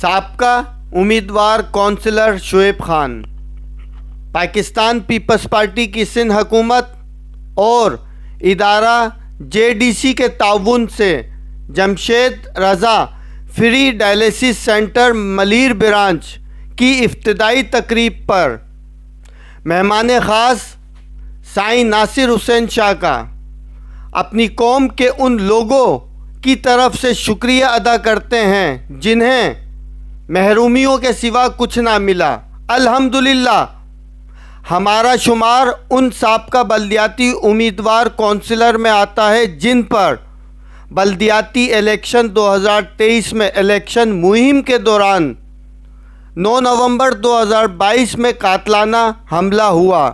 سابقہ امیدوار کونسلر شعیب خان پاکستان پیپلز پارٹی کی سندھ حکومت اور ادارہ JDC کے تعاون سے Jamshed Raza free dialysis centre Malir branch کی افتتاحی تقریب پر مہمان خاص سائیں ناصر حسین شاہ کا اپنی قوم کے ان لوگوں کی طرف سے شکریہ ادا کرتے ہیں جنہیں محرومیوں کے سوا کچھ نہ ملا۔ الحمدللہ ہمارا شمار ان سابقہ بلدیاتی امیدوار کونسلر میں آتا ہے جن پر بلدیاتی الیکشن 2023 میں الیکشن مہم کے دوران 9 نومبر 2022 میں قاتلانہ حملہ ہوا۔